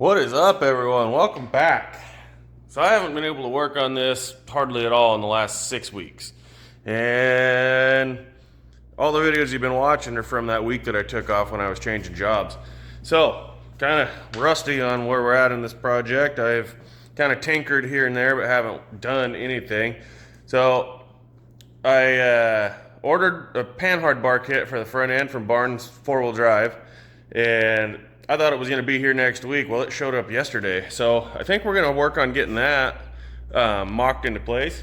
What is up, everyone? Welcome back. So I haven't been able to work on this hardly at all in the last 6 weeks. And all the videos you've been watching are from that week that I took off when I was changing jobs. So, kind of rusty on where we're at in this project. I've kind of tinkered here and there, but haven't done anything. So, I ordered a panhard bar kit for the front end from Barnes 4-wheel drive. And I thought it was going to be here next week. Well, it showed up yesterday. So I think we're going to work on getting that mocked into place.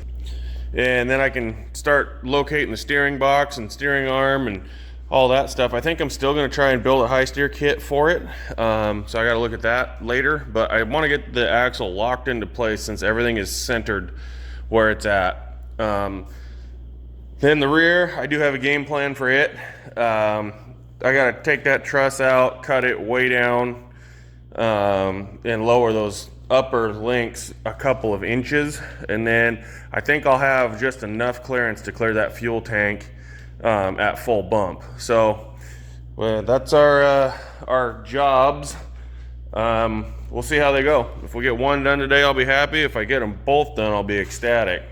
And then I can start locating the steering box and steering arm and all that stuff. I think I'm still going to try and build a high steer kit for it. So I got to look at that later. But I want to get the axle locked into place since everything is centered where it's at. Then the rear, I do have a game plan for it. I got to take that truss out, cut it way down, and lower those upper links a couple of inches. And then I think I'll have just enough clearance to clear that fuel tank at full bump. So that's our jobs. We'll see how they go. If we get one done today, I'll be happy. If I get them both done, I'll be ecstatic.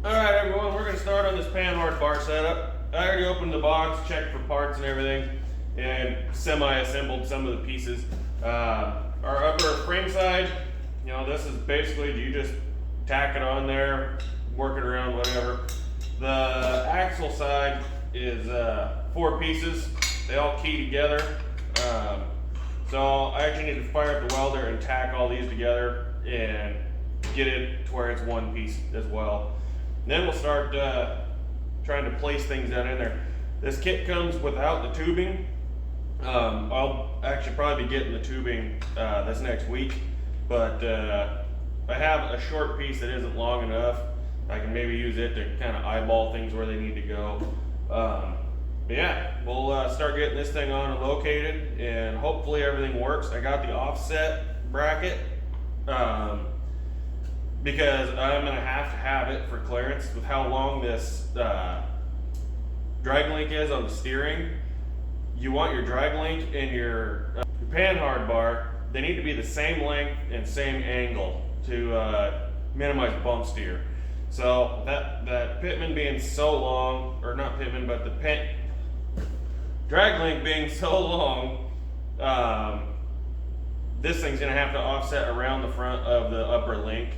Alright everyone, we're going to start on this panhard bar setup. I already opened the box, checked for parts and everything, and semi-assembled some of the pieces. Our upper frame side, this is basically, you just tack it on there, work it around, whatever. The axle side is 4 pieces. They all key together. So I actually need to fire up the welder and tack all these together and get it to where it's one piece as well. Then we'll start trying to place things down in there. This kit comes without the tubing. I'll actually probably be getting the tubing this next week, but I have a short piece that isn't long enough. I can maybe use it to kind of eyeball things where they need to go. But yeah, we'll start getting this thing on and located, and hopefully everything works. I got the offset bracket. Because I'm going to have it for clearance with how long this drag link is on the steering. You want your drag link and your panhard bar, they need to be the same length and same angle to minimize bump steer. So that pitman being so long, or not pitman, but the drag link being so long, this thing's going to have to offset around the front of the upper link.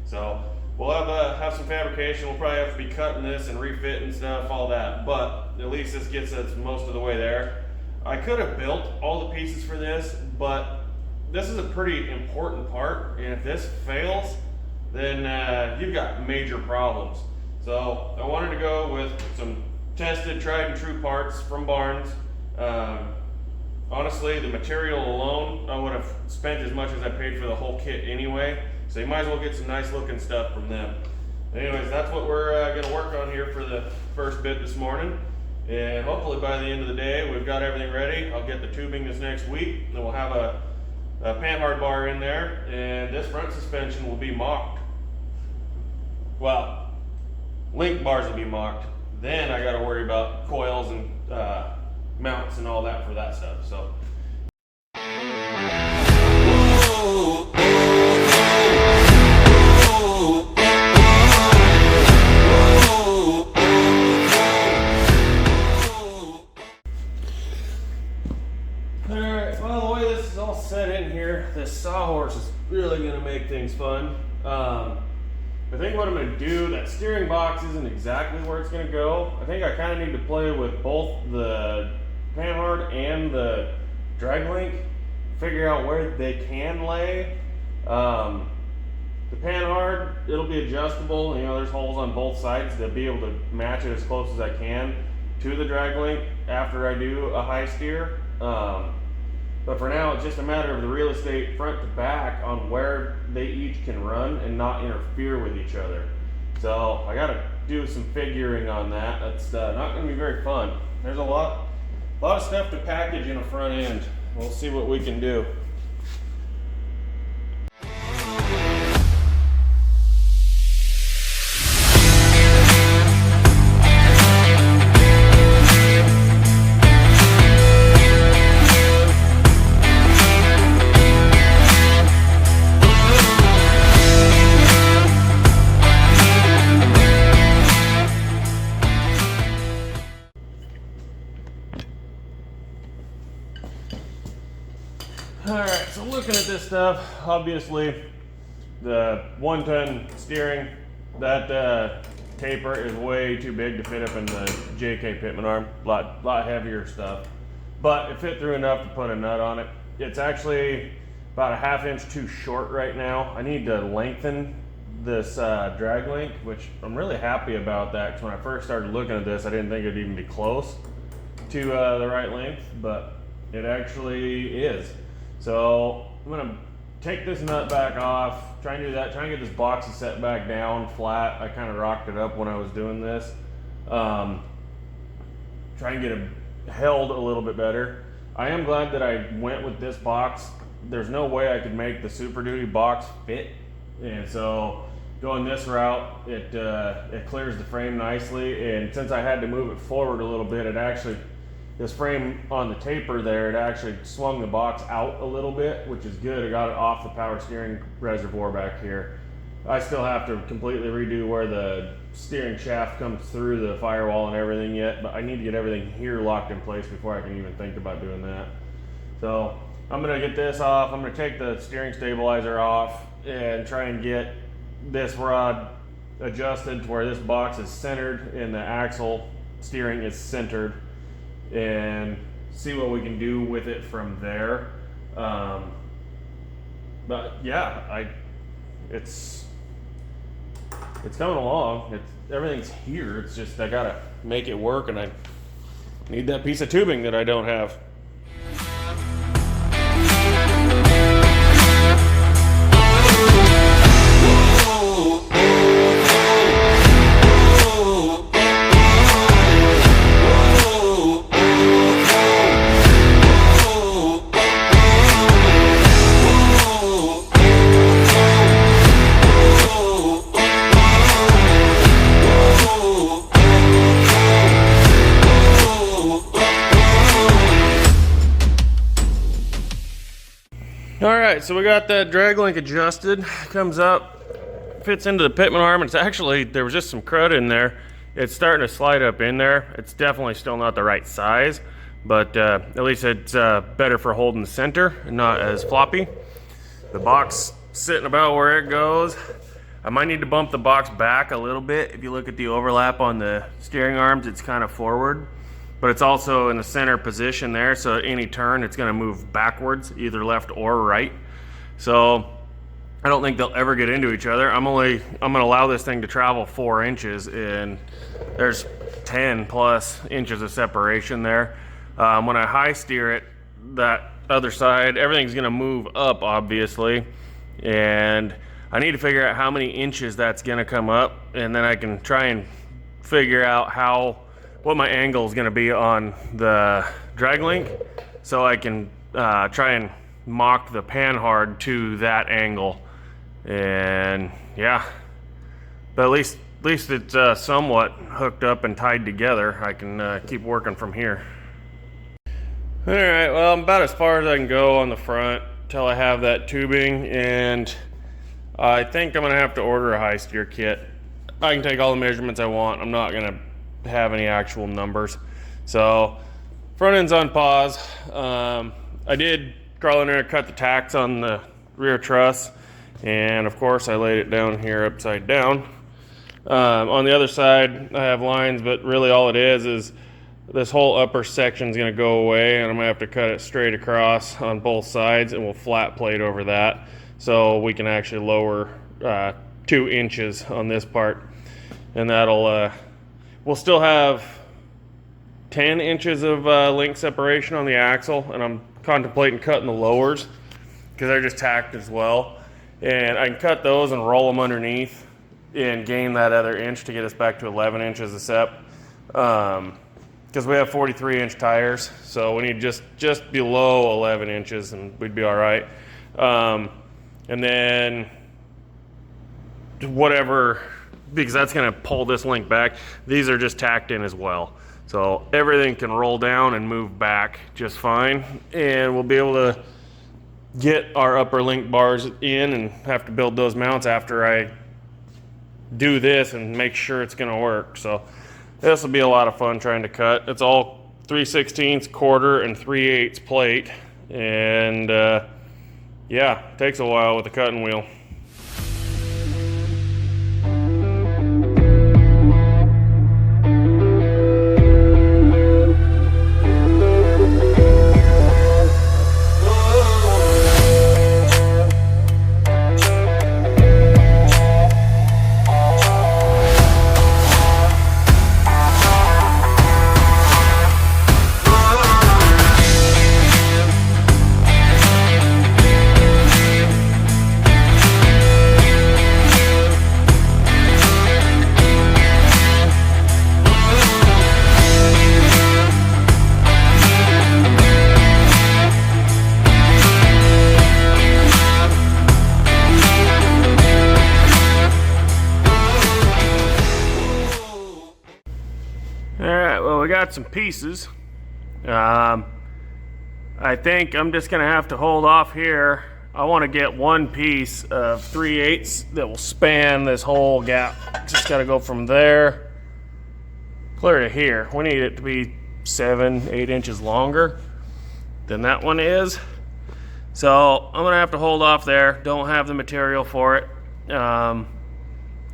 So we'll have some fabrication. We'll probably have to be cutting this and refitting stuff, all that. But at least this gets us most of the way there. I could have built all the pieces for this, but this is a pretty important part. And if this fails, then you've got major problems. So I wanted to go with some tested, tried and true parts from Barnes. Honestly, the material alone, I would have spent as much as I paid for the whole kit anyway. So you might as well get some nice looking stuff from them. Anyways, that's what we're going to work on here for the first bit this morning. And hopefully by the end of the day, we've got everything ready. I'll get the tubing this next week. And then we'll have a panhard bar in there. And this front suspension will be mocked. Well, link bars will be mocked. Then I got to worry about coils and mounts and all that for that stuff. So. Alright, well, the way this is all set in here, this sawhorse is really going to make things fun. I think what I'm going to do, that steering box isn't exactly where it's going to go. I think I kind of need to play with both the panhard and the drag link, figure out where they can lay. The panhard, it'll be adjustable. There's holes on both sides to be able to match it as close as I can to the drag link after I do a high steer. But for now, it's just a matter of the real estate front to back on where they each can run and not interfere with each other. So I got to do some figuring on that. That's not going to be very fun. There's a lot of stuff to package in a front end. We'll see what we can do. All right, so looking at this stuff, obviously the 1-ton steering, that taper is way too big to fit up in the JK Pitman arm. Lot heavier stuff, but it fit through enough to put a nut on it. It's actually about a 1/2 inch too short right now. I need to lengthen this drag link, which I'm really happy about that, because when I first started looking at this, I didn't think it'd even be close to the right length, but it actually is. So I'm gonna take this nut back off, try and do that, try and get this box set back down flat. I kind of rocked it up when I was doing this. Try and get it held a little bit better. I am glad that I went with this box. There's no way I could make the Super Duty box fit, and so going this route, it clears the frame nicely. And since I had to move it forward a little bit, it actually, this frame on the taper there, it actually swung the box out a little bit, which is good. I got it off the power steering reservoir back here. I still have to completely redo where the steering shaft comes through the firewall and everything yet, but I need to get everything here locked in place before I can even think about doing that. So I'm gonna get this off. I'm gonna take the steering stabilizer off and try and get this rod adjusted to where this box is centered and the axle steering is centered, and see what we can do with it from there. But yeah, it's coming along. Everything's here. It's just I gotta make it work, and I need that piece of tubing that I don't have. Alright, so we got that drag link adjusted. Comes up, fits into the Pitman arm. It's actually, there was just some crud in there. It's starting to slide up in there. It's definitely still not the right size, but at least it's better for holding the center and not as floppy. The box sitting about where it goes. I might need to bump the box back a little bit. If you look at the overlap on the steering arms, it's kind of forward, but it's also in the center position there, so at any turn it's gonna move backwards, either left or right. So I don't think they'll ever get into each other. I'm gonna allow this thing to travel 4 inches, and there's 10 plus inches of separation there. When I high steer it, that other side, everything's gonna move up, obviously, and I need to figure out how many inches that's gonna come up, and then I can try and figure out what my angle is gonna be on the drag link, so I can try and mock the panhard to that angle. And yeah, but at least it's somewhat hooked up and tied together. I can keep working from here. All right, well, I'm about as far as I can go on the front till I have that tubing, and I think I'm gonna have to order a high steer kit. I can take all the measurements I want. I'm not gonna have any actual numbers. So front end's on pause. I did crawl in there and cut the tacks on the rear truss, and of course I laid it down here upside down. On the other side I have lines, but really all it is this whole upper section is going to go away, and I'm going to have to cut it straight across on both sides, and we'll flat plate over that so we can actually lower 2 inches on this part, and that'll we'll still have 10 inches of link separation on the axle, and I'm contemplating cutting the lowers because they're just tacked as well, and I can cut those and roll them underneath and gain that other inch to get us back to 11 inches of sep, because we have 43-inch tires, so we need just below 11 inches and we'd be all right. And then whatever, because that's going to pull this link back, these are just tacked in as well, so everything can roll down and move back just fine, and we'll be able to get our upper link bars in and have to build those mounts after I do this and make sure it's going to work. So this will be a lot of fun trying to cut. It's all 3/16, quarter, and 3/8 plate, And yeah, takes a while with the cutting wheel. Alright, well, we got some pieces. I think I'm just going to have to hold off here. I want to get one piece of 3/8 that will span this whole gap. Just got to go from there clear to here. We need it to be 7-8 inches longer than that one is. So I'm going to have to hold off there. Don't have the material for it.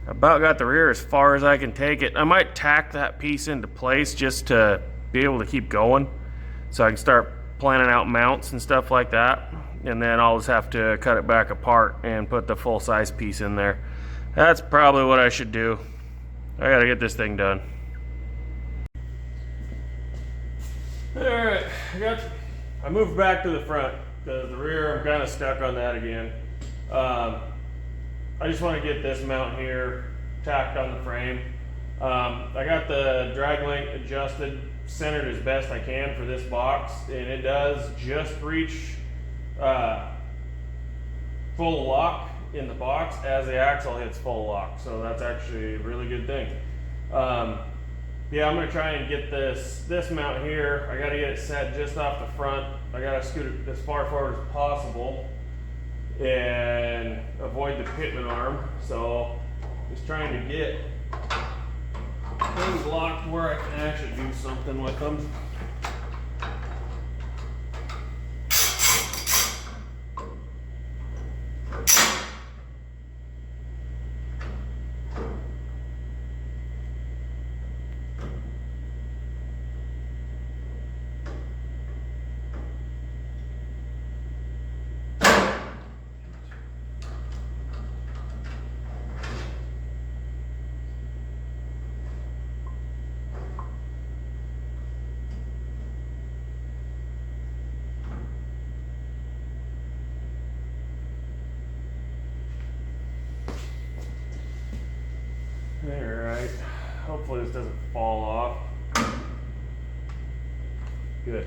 About got the rear as far as I can take it. I might tack that piece into place just to be able to keep going so I can start planning out mounts and stuff like that, and then I'll just have to cut it back apart and put the full size piece in there. That's probably what I should do. I gotta get this thing done. Alright, I moved back to the front because the rear I'm kind of stuck on that again. I just want to get this mount here tacked on the frame. I got the drag length adjusted, centered as best I can for this box, and it does just reach full lock in the box as the axle hits full lock, so that's actually a really good thing. Yeah, I'm going to try and get this mount here. I got to get it set just off the front. I got to scoot it as far forward as possible and avoid the pitman arm. So just trying to get things locked where I can actually do something with them. Alright, hopefully this doesn't fall off. Good.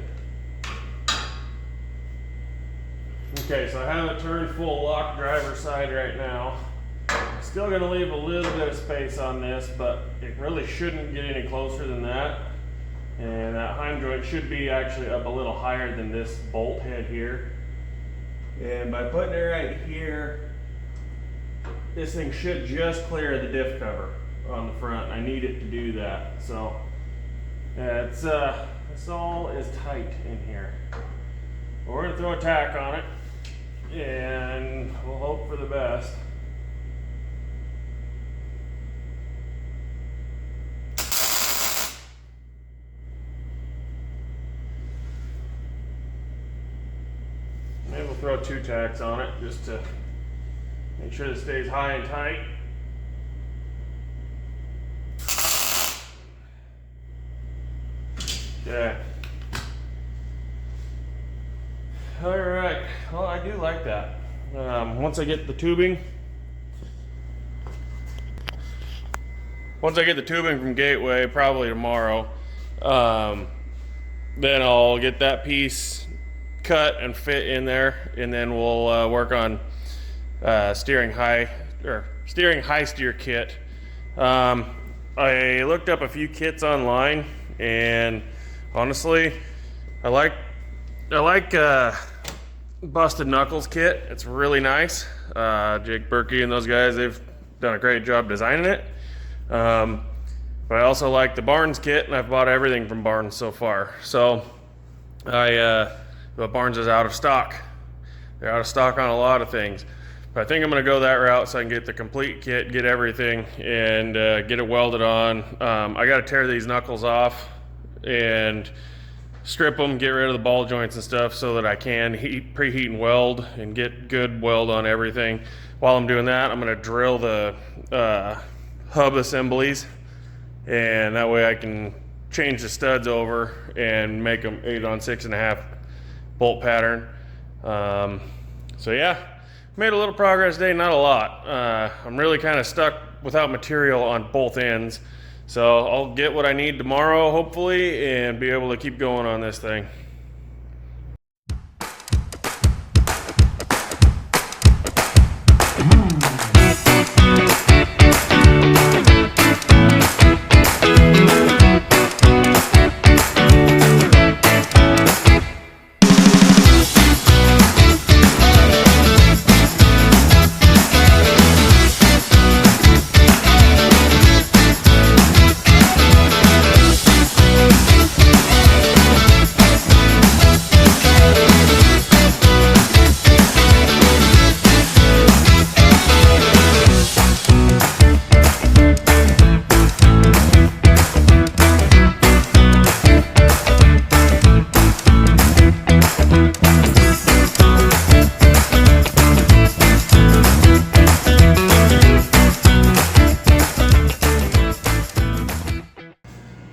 Okay, so I have it turned full lock driver's side right now. Still going to leave a little bit of space on this, but it really shouldn't get any closer than that. And that heim joint should be actually up a little higher than this bolt head here. And by putting it right here, this thing should just clear the diff cover on the front. I need it to do that. So it's this all is tight in here. But we're gonna throw a tack on it and we'll hope for the best. Maybe we'll throw 2 tacks on it just to make sure it stays high and tight. Okay. All right. Well, I do like that. Once I get the tubing from Gateway, probably tomorrow, then I'll get that piece cut and fit in there, and then we'll work on steering high steer kit. I looked up a few kits online, and honestly, I like Busted Knuckles kit. It's really nice. Jake Berkey and those guys, they've done a great job designing it. But I also like the Barnes kit, and I've bought everything from Barnes so far. So I but Barnes is out of stock. They're out of stock on a lot of things. But I think I'm going to go that route so I can get the complete kit, get everything, and get it welded on. I got to tear these knuckles off and strip them, get rid of the ball joints and stuff so that I can preheat and weld and get good weld on everything. While I'm doing that, I'm going to drill the hub assemblies, and that way I can change the studs over and make them 8 on 6.5 bolt pattern. So yeah, made a little progress today, not a lot. I'm really kind of stuck without material on both ends. So I'll get what I need tomorrow, hopefully, and be able to keep going on this thing.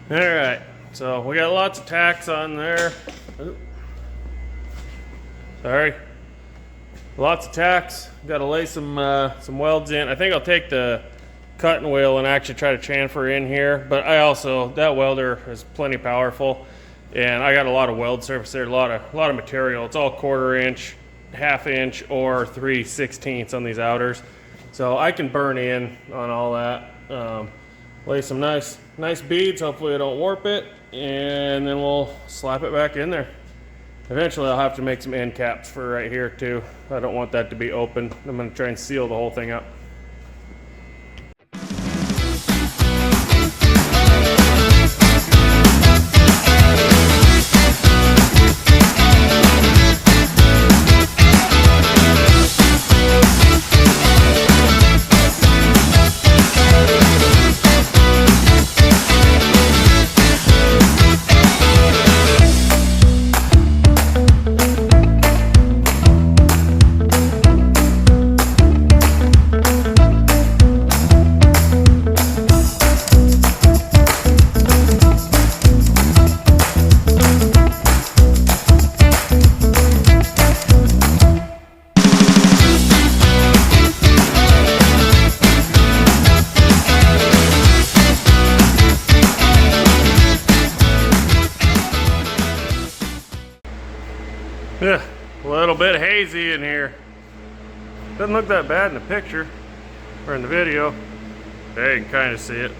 Alright, so we got lots of tacks on there. Ooh. Sorry. Lots of tacks. Got to lay some welds in. I think I'll take the cutting wheel and actually try to chamfer in here. But I also, that welder is plenty powerful. And I got a lot of weld surface there, a lot of material. It's all 1/4 inch, 1/2 inch, or 3/16 on these outers. So I can burn in on all that. Lay some nice beads, hopefully I don't warp it, and then we'll slap it back in there. Eventually I'll have to make some end caps for right here too. I don't want that to be open. I'm going to try and seal the whole thing up. Yeah, a little bit hazy in here. Doesn't look that bad in the picture or in the video. There you can kind of see it.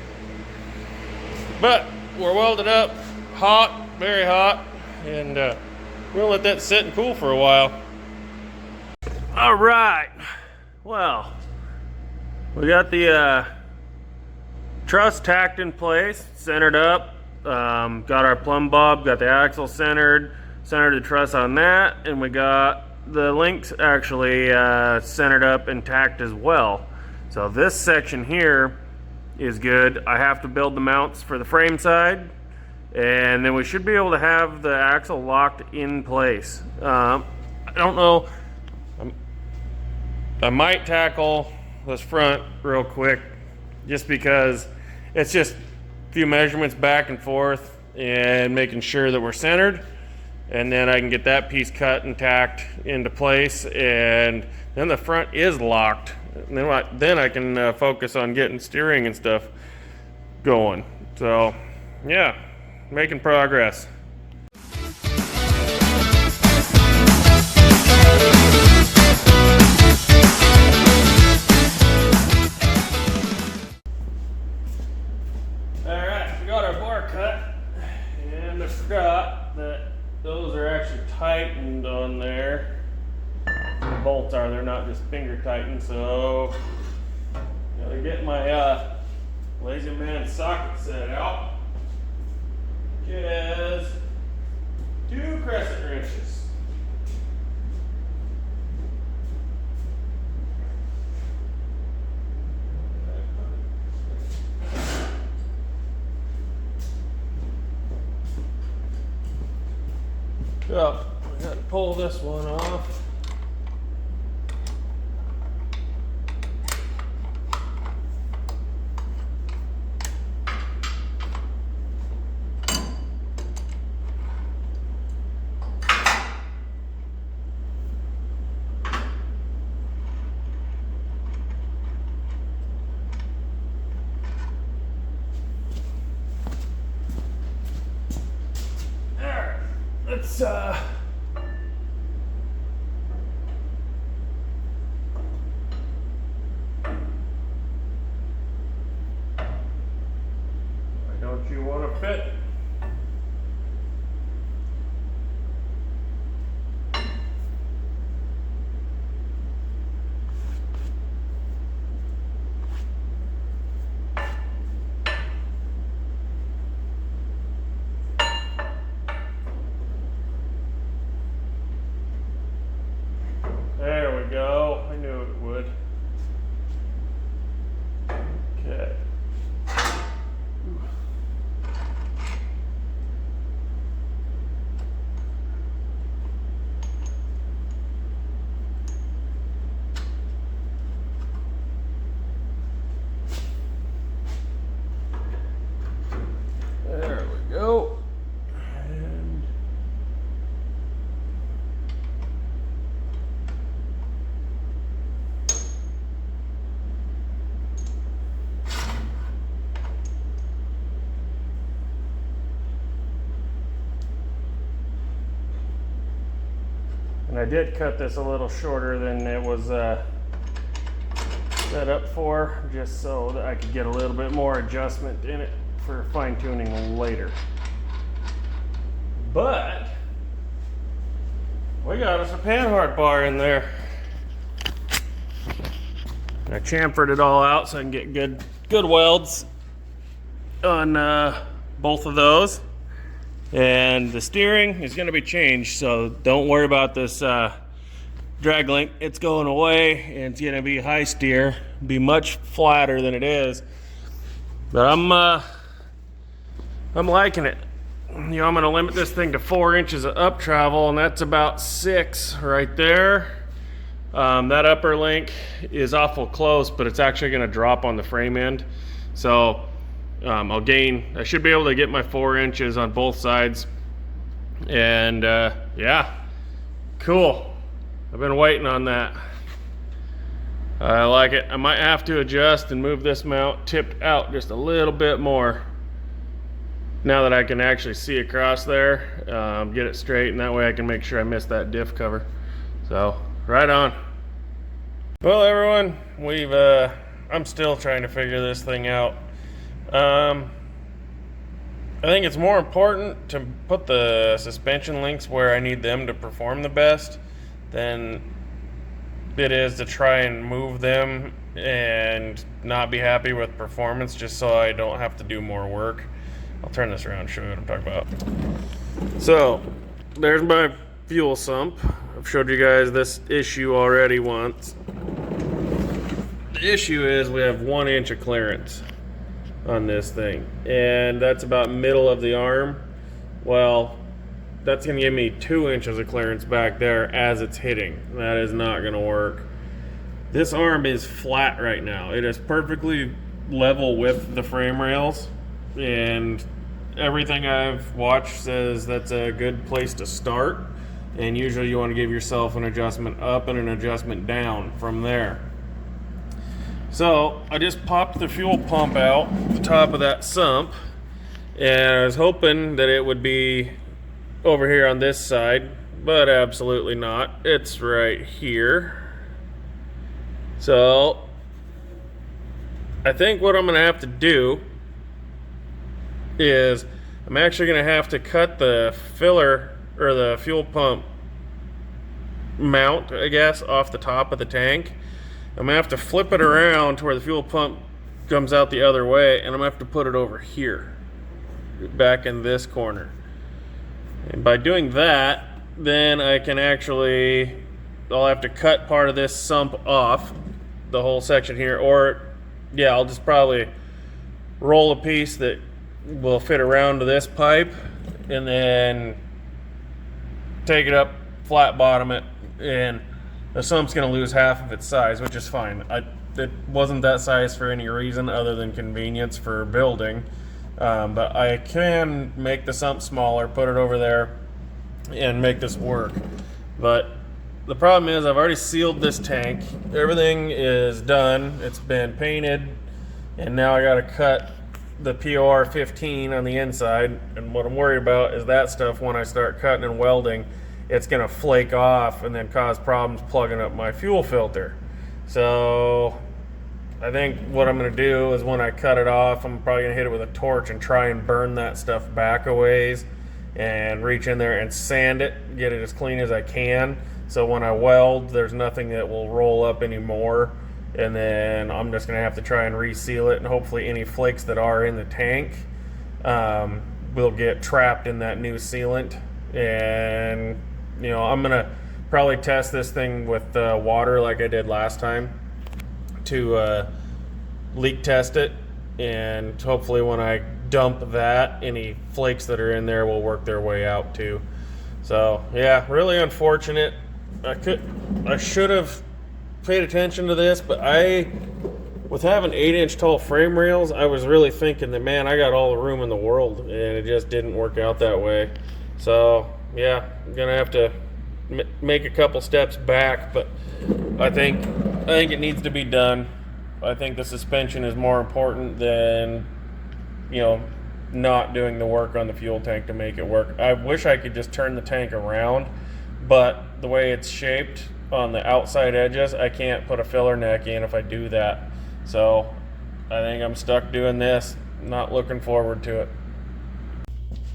But we're welded up, hot, very hot, and we'll let that sit and cool for a while. All right, well, we got the truss tacked in place, centered up. Got our plumb bob, got the axle centered the truss on that, and we got the links actually centered up and tacked as well. So this section here is good. I have to build the mounts for the frame side, and then we should be able to have the axle locked in place. I don't know, I might tackle this front real quick just because it's just a few measurements back and forth and making sure that we're centered. And then I can get that piece cut and tacked into place, and then the front is locked. And then I can focus on getting steering and stuff going. So, yeah, making progress. All right, we got our bar cut, and I forgot that those are actually tightened on there. The bolts are, they're not just finger tightened, so gotta get my lazy man socket set out, which is 2 crescent wrenches. So I got to pull this one off. Let's I don't you want to fit? There we go. I knew it would. Okay. There we go. And I did cut this a little shorter than it was set up for, just so that I could get a little bit more adjustment in it for fine tuning later. But we got us a panhard bar in there. I chamfered it all out so I can get good welds on both of those. And the steering is going to be changed, so don't worry about this drag link. It's going away, and it's going to be high steer, be much flatter than it is. But I'm liking it. You know, I'm going to limit this thing to 4 inches of up travel, and that's about 6 right there. That upper link is awful close, but it's actually going to drop on the frame end. So I should be able to get my 4 inches on both sides. And yeah, cool. I've been waiting on that. I like it. I might have to adjust and move this mount tipped out just a little bit more now that I can actually see across there, get it straight, and that way I can make sure I miss that diff cover. So right on. Well, everyone, I'm still trying to figure this thing out. I think it's more important to put the suspension links where I need them to perform the best than it is to try and move them and not be happy with performance just so I don't have to do more work. I'll turn this around and show you what I'm talking about. So there's my fuel sump. I've showed you guys this issue already once. The issue is we have 1 inch of clearance on this thing, and that's about middle of the arm. Well, that's gonna give me 2 inches of clearance back there as it's hitting. That is not gonna work. This arm is flat right now. It is perfectly level with the frame rails, and everything I've watched says that's a good place to start, and usually you want to give yourself an adjustment up and an adjustment down from there. So I just popped the fuel pump out the top of that sump, and I was hoping that it would be over here on this side, but absolutely not. It's right here. So I think what I'm gonna have to do is I'm actually gonna have to cut the filler or the fuel pump mount, I guess, off the top of the tank. I'm gonna have to flip it around to where the fuel pump comes out the other way, and I'm gonna have to put it over here, back in this corner. And by doing that, then I can actually, I'll have to cut part of this sump off, the whole section here, or yeah, I'll just probably roll a piece that will fit around to this pipe, and then take it up, flat bottom it, and the sump's going to lose half of its size, which is fine. It wasn't that size for any reason other than convenience for building. But I can make the sump smaller, put it over there, and make this work. But the problem is I've already sealed this tank. Everything is done. It's been painted, and now I got to cut the POR 15 on the inside. And what I'm worried about is that stuff, when I start cutting and welding, it's going to flake off and then cause problems plugging up my fuel filter. So I think what I'm going to do is when I cut it off, I'm probably going to hit it with a torch and try and burn that stuff back a ways and reach in there and sand it, get it as clean as I can. So when I weld, there's nothing that will roll up anymore. And then I'm just going to have to try and reseal it, and hopefully any flakes that are in the tank will get trapped in that new sealant. And you know, I'm going to probably test this thing with water like I did last time to leak test it, and hopefully when I dump that, any flakes that are in there will work their way out too. So yeah, really unfortunate. I should have paid attention to this, but with having 8-inch tall frame rails, I was really thinking that, man, I got all the room in the world, and it just didn't work out that way. So yeah, I'm gonna have to make a couple steps back, but I think it needs to be done. I think the suspension is more important than, you know, not doing the work on the fuel tank to make it work. I wish I could just turn the tank around, but the way it's shaped on the outside edges, I can't put a filler neck in if I do that. So I think I'm stuck doing this. Not looking forward to it.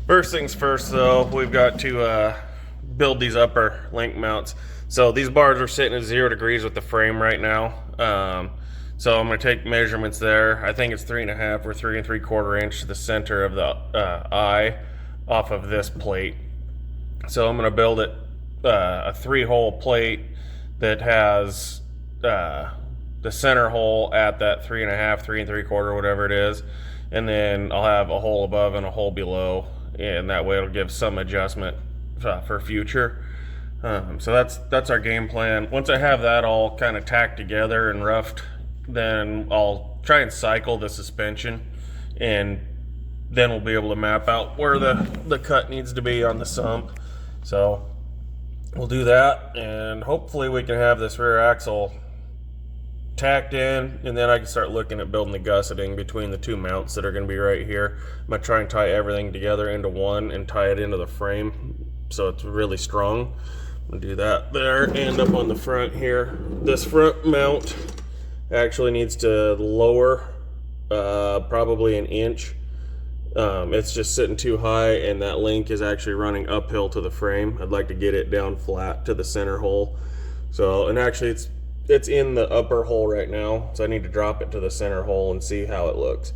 First things first though, we've got to build these upper link mounts. So these bars are sitting at 0 degrees with the frame right now. So I'm going to take measurements there. I think it's 3.5 or 3 3/4 inch to the center of the eye off of this plate. So I'm going to build it a 3-hole plate that has the center hole at that 3.5, 3 3/4, whatever it is, and then I'll have a hole above and a hole below, and that way it'll give some adjustment for future. So that's our game plan. Once I have that all kind of tacked together and roughed, then I'll try and cycle the suspension, and then we'll be able to map out where the cut needs to be on the sump. So we'll do that, and hopefully we can have this rear axle tacked in, and then I can start looking at building the gusseting between the two mounts that are going to be right here. I'm going to try and tie everything together into one and tie it into the frame so it's really strong. I'm going to do that there, and up on the front here. This front mount actually needs to lower probably an inch. It's just sitting too high, and that link is actually running uphill to the frame. I'd like to get it down flat to the center hole. So, and actually it's in the upper hole right now, so I need to drop it to the center hole and see how it looks.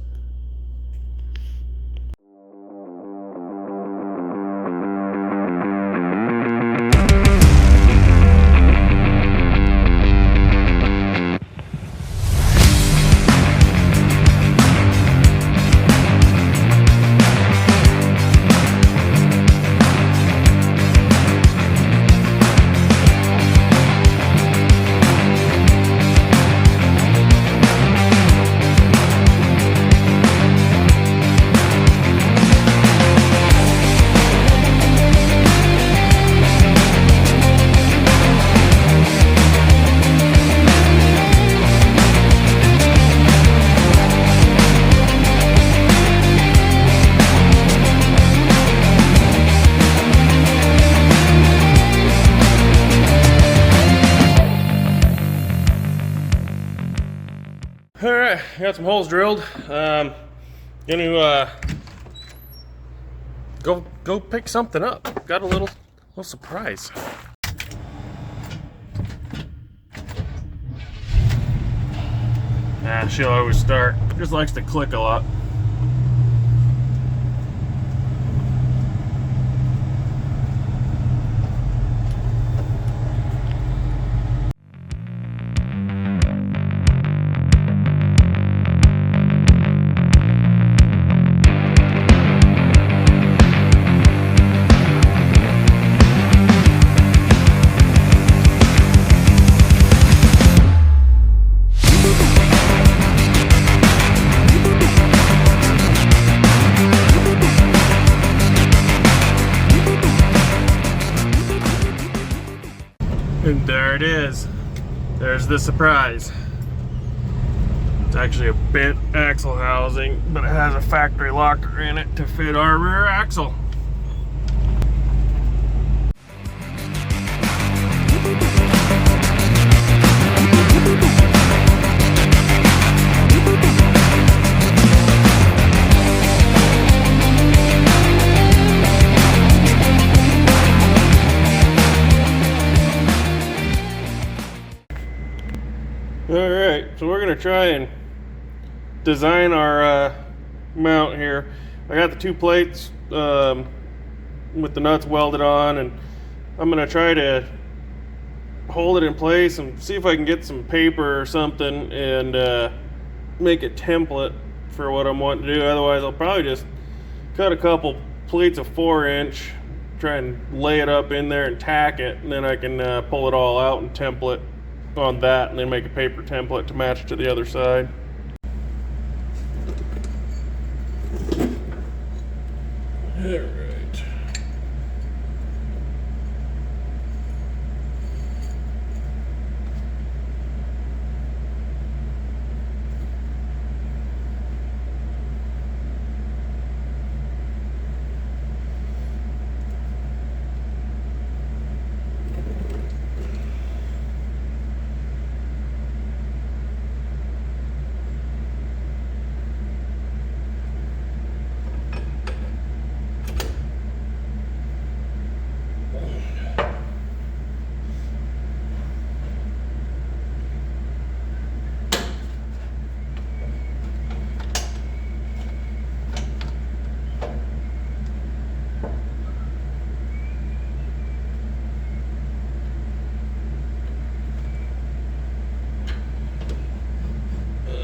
Alright, got some holes drilled. Gonna go pick something up. Got a little surprise. She'll always start. Just likes to click a lot. And there it is. There's the surprise. It's actually a bent axle housing, but it has a factory locker in it to fit our rear axle. Alright, so we're going to try and design our mount here. I got the two plates with the nuts welded on, and I'm going to try to hold it in place and see if I can get some paper or something and make a template for what I'm wanting to do. Otherwise, I'll probably just cut a couple plates of 4-inch, try and lay it up in there and tack it, and then I can pull it all out and template on that, and then make a paper template to match to the other side. All right.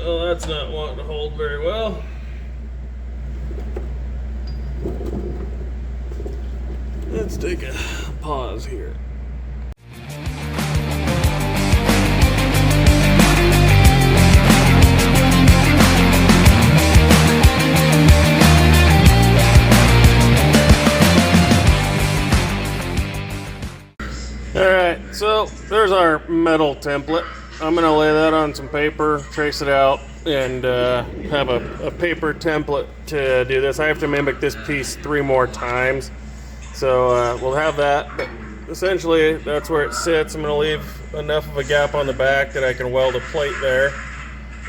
Well, that's not wanting to hold very well. Let's take a pause here. Alright, so there's our metal template. I'm going to lay that on some paper, trace it out, and have a paper template to do this. I have to mimic this piece 3 more times. So we'll have that, but essentially that's where it sits. I'm going to leave enough of a gap on the back that I can weld a plate there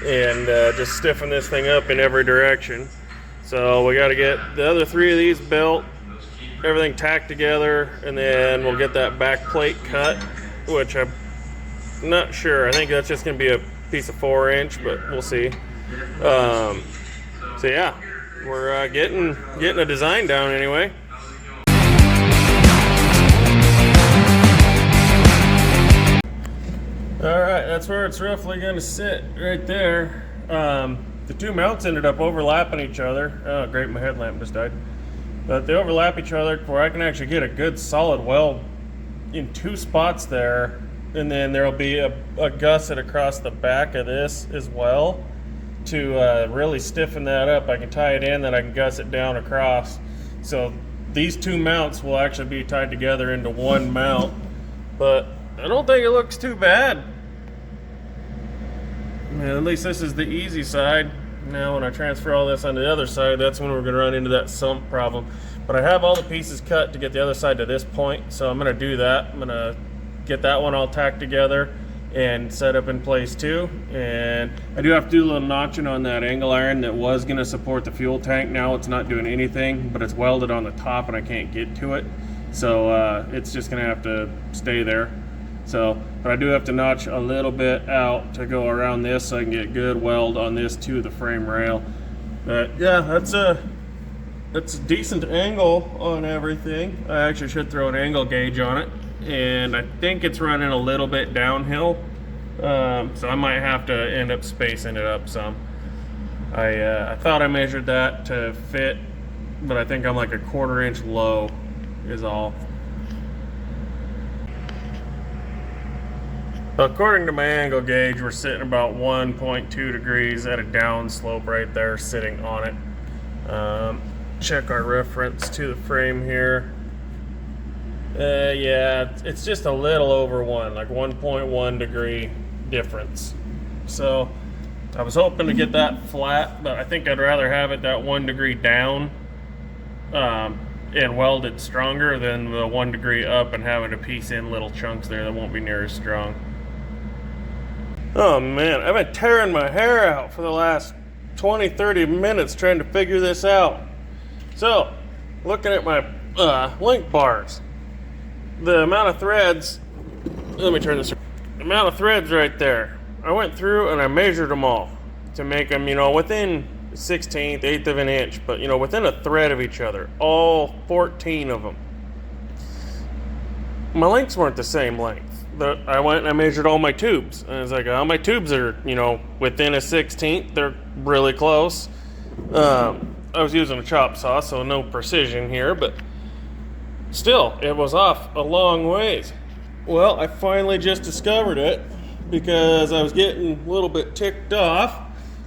and just stiffen this thing up in every direction. So we got to get the other 3 of these built, everything tacked together, and then we'll get that back plate cut, which I'm not sure. I think that's just going to be a piece of 4-inch, but we'll see. So yeah, we're getting a design down anyway. Alright, that's where it's roughly going to sit, right there. The 2 mounts ended up overlapping each other. Oh great, my headlamp just died. But they overlap each other where I can actually get a good solid weld in 2 spots there. And then there'll be a gusset across the back of this as well to really stiffen that up. I can tie it in, then I can gusset down across. So these 2 mounts will actually be tied together into 1 mount. But I don't think it looks too bad. At least this is the easy side. Now when I transfer all this on the other side, that's when we're going to run into that sump problem. But I have all the pieces cut to get the other side to this point, so I'm going to do that. I'm going to get that one all tacked together and set up in place too. And I do have to do a little notching on that angle iron that was going to support the fuel tank. Now it's not doing anything, but it's welded on the top and I can't get to it. So it's just going to have to stay there. So, but I do have to notch a little bit out to go around this so I can get good weld on this to the frame rail. But yeah, that's a decent angle on everything. I actually should throw an angle gauge on it, and I think it's running a little bit downhill, so I might have to end up spacing it up some. I thought I measured that to fit, but I think I'm like a 1/4 inch low is all. According to my angle gauge, we're sitting about 1.2 degrees at a down slope right there, sitting on it. Check our reference to the frame here. Yeah, it's just a little over 1, like 1.1 degree difference. So I was hoping to get that flat, but I think I'd rather have it that 1 degree down and weld it stronger than the 1 degree up and having to piece in little chunks there that won't be near as strong. Oh man, I've been tearing my hair out for the last 20-30 minutes trying to figure this out. So, looking at my link bars, the amount of threads, let me turn this, the amount of threads right there, I went through and I measured them all to make them, within 1/16, eighth of an inch, but within a thread of each other, all 14 of them. My links weren't the same length. I went and I measured all my tubes, and I was like, oh, my tubes are, within a 1/16, they're really close. I was using a chop saw, so no precision here, but still, it was off a long ways. Well, I finally just discovered it because I was getting a little bit ticked off,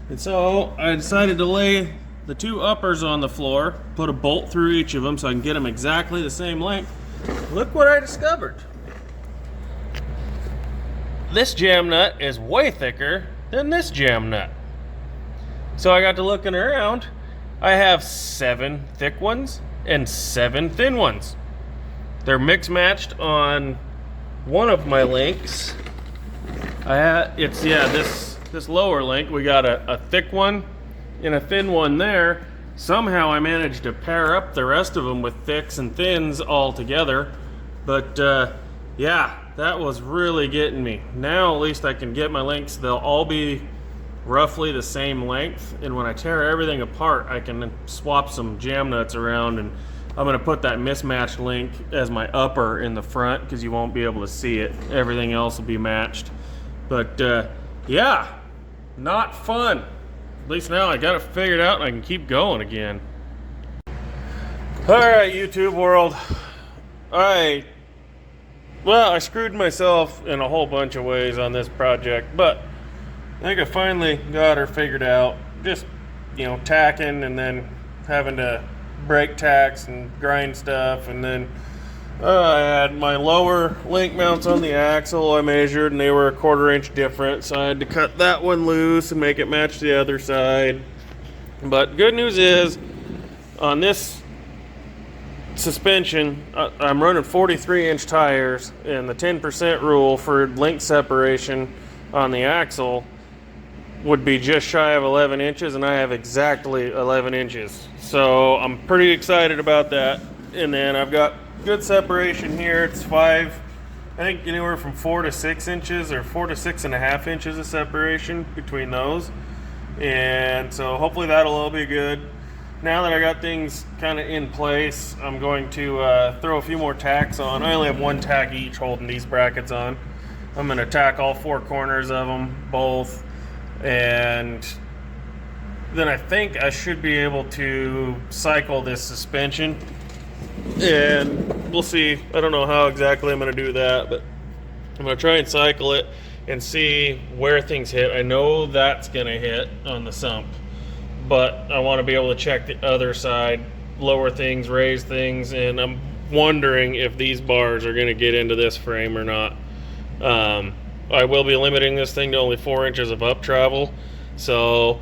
and so I decided to lay the 2 uppers on the floor, put a bolt through each of them so I can get them exactly the same length. Look what I discovered. This jam nut is way thicker than this jam nut. So I got to looking around. I have 7 thick ones and 7 thin ones. They're mix matched on one of my links. This lower link. We got a thick one and a thin one there. Somehow I managed to pair up the rest of them with thicks and thins all together. But yeah, that was really getting me. Now at least I can get my links. They'll all be roughly the same length, and when I tear everything apart, I can swap some jam nuts around, and I'm going to put that mismatched link as my upper in the front because you won't be able to see it. Everything else will be matched. But yeah, not fun. At least now I got it figured out and I can keep going again. Alright, YouTube world. I screwed myself in a whole bunch of ways on this project, but I think I finally got her figured out. Just, tacking and then having to break tacks and grind stuff, and then I had my lower link mounts on the axle I measured, and they were a 1/4 inch different, so I had to cut that one loose and make it match the other side. But good news is, on this suspension, I'm running 43-inch tires, and the 10% rule for link separation on the axle would be just shy of 11 inches, and I have exactly 11 inches. So I'm pretty excited about that. And then I've got good separation here. It's I think anywhere from 4 to 6 inches or 4 to 6.5 inches of separation between those. And so hopefully that'll all be good. Now that I got things kind of in place, I'm going to throw a few more tacks on. I only have 1 tack each holding these brackets on. I'm going to tack all 4 corners of them, both. And then I think I should be able to cycle this suspension, and we'll see. I don't know how exactly I'm going to do that, but I'm going to try and cycle it and see where things hit. I know that's going to hit on the sump, but I want to be able to check the other side, lower things, raise things, and I'm wondering if these bars are going to get into this frame or not. I will be limiting this thing to only 4 inches of up travel, so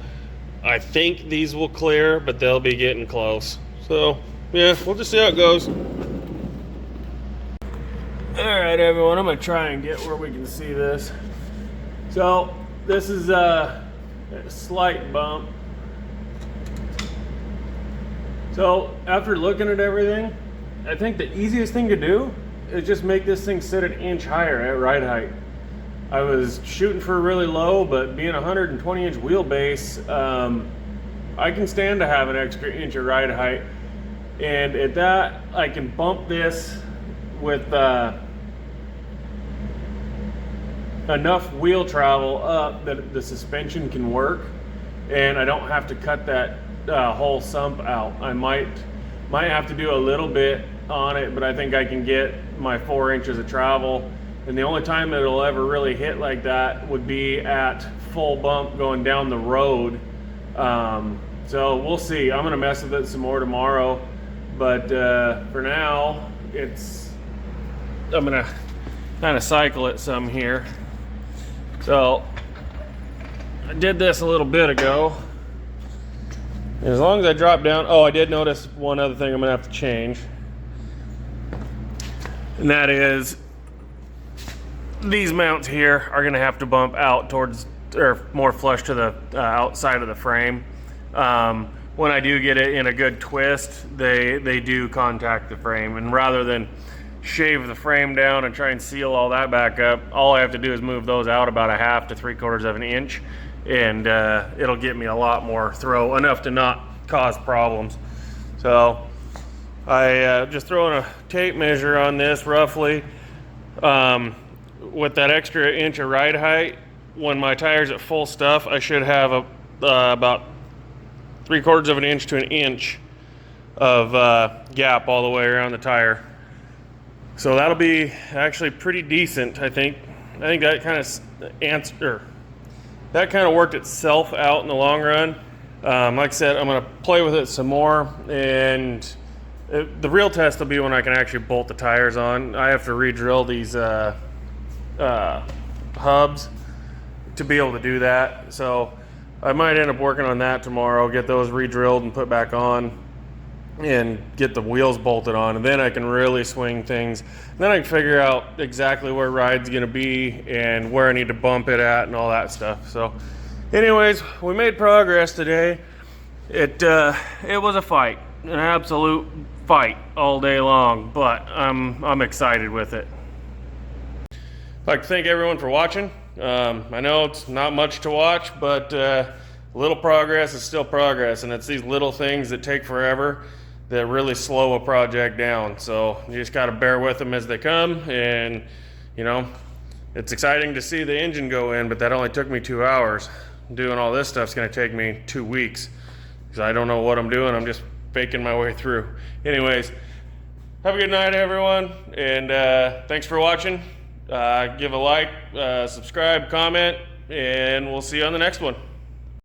I think these will clear, but they'll be getting close. So yeah, we'll just see how it goes. Alright everyone, I'm going to try and get where we can see this. So this is a slight bump. So after looking at everything, I think the easiest thing to do is just make this thing sit an inch higher at ride height. I was shooting for really low, but being a 120-inch wheelbase, I can stand to have an extra inch of ride height. And at that, I can bump this with enough wheel travel up that the suspension can work, and I don't have to cut that whole sump out. I might have to do a little bit on it, but I think I can get my 4 inches of travel. And the only time that it'll ever really hit like that would be at full bump going down the road. So we'll see. I'm gonna mess with it some more tomorrow, but for now, it's I'm gonna kind of cycle it some here. So I did this a little bit ago. As long as I drop down, oh, I did notice one other thing I'm gonna have to change. And that is these mounts here are gonna have to bump out towards, or more flush to the outside of the frame. When I do get it in a good twist, they do contact the frame. And rather than shave the frame down and try and seal all that back up, all I have to do is move those out about 1/2 to 3/4 of an inch, and it'll get me a lot more throw, enough to not cause problems. So I just throwing a tape measure on this roughly. With that extra inch of ride height, when my tire's at full stuff, I should have about 3/4 of an inch to an inch of gap all the way around the tire. So that'll be actually pretty decent, I think. I think that kind of worked itself out in the long run. Like I said, I'm gonna play with it some more, and the real test will be when I can actually bolt the tires on. I have to re-drill these hubs to be able to do that. So I might end up working on that tomorrow, get those re-drilled and put back on, and get the wheels bolted on, and then I can really swing things. And then I can figure out exactly where ride's gonna be and where I need to bump it at and all that stuff. So anyways, we made progress today. It was a fight, an absolute fight all day long, but I'm excited with it. I'd like to thank everyone for watching. I know it's not much to watch, but little progress is still progress, and it's these little things that take forever that really slow a project down. So you just got to bear with them as they come, and you know, it's exciting to see the engine go in, but that only took me 2 hours. Doing all this stuff's going to take me 2 weeks because I don't know what I'm doing. I'm just faking my way through. Anyways, have a good night, everyone, and thanks for watching. Give a like, subscribe, comment, and we'll see you on the next one.